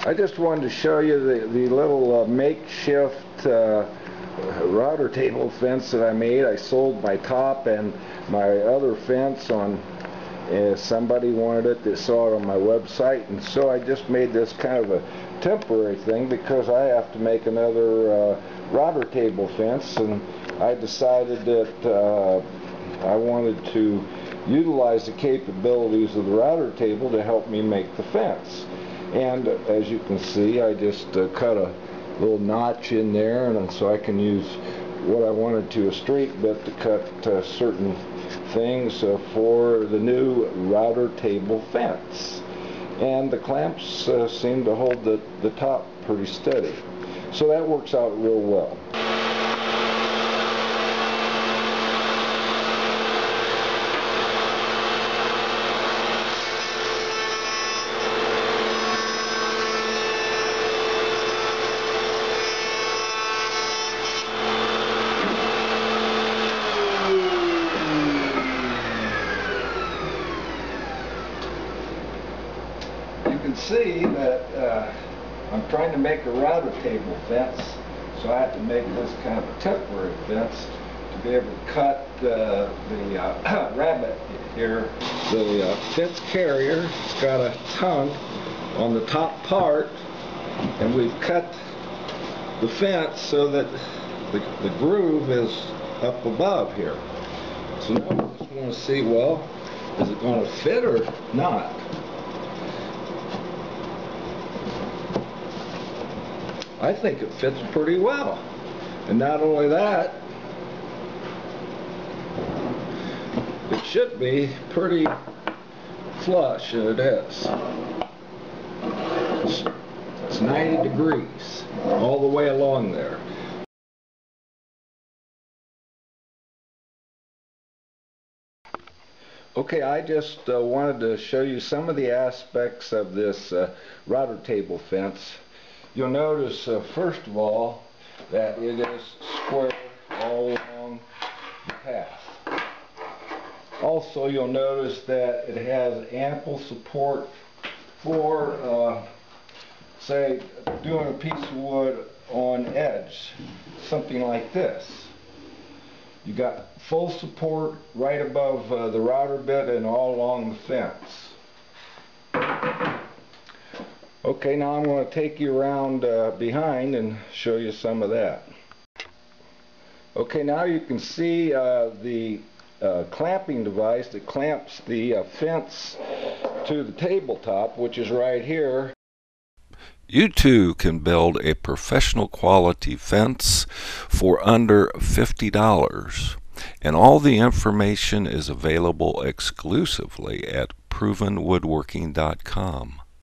I just wanted to show you the little makeshift router table fence that I made. I sold my top and my other fence on, somebody wanted it, they saw it on my website, and so I just made this kind of a temporary thing because I have to make another router table fence, and I decided that I wanted to utilize the capabilities of the router table to help me make the fence. And as you can see, I just cut a little notch in there, and so I can use what I wanted to, a straight bit, to cut certain things for the new router table fence. And the clamps seem to hold the top pretty steady. So that works out real well. You can see that I'm trying to make a router table fence, so I have to make this kind of a temporary fence to be able to cut the rabbit here. The fence carrier has got a tongue on the top part, and we've cut the fence so that the groove is up above here. So now we just want to see, well, is it going to fit or not? I think it fits pretty well. And not only that, it should be pretty flush, and it is. It's 90 degrees all the way along there. Okay, I just wanted to show you some of the aspects of this router table fence. You'll notice, first of all, that it is square all along the path. Also, you'll notice that it has ample support for, say, doing a piece of wood on edge, something like this. You got full support right above the router bit and all along the fence. Okay, now I'm going to take you around behind and show you some of that. Okay, now you can see the clamping device that clamps the fence to the tabletop, which is right here. You too can build a professional quality fence for under $50, and all the information is available exclusively at provenwoodworking.com.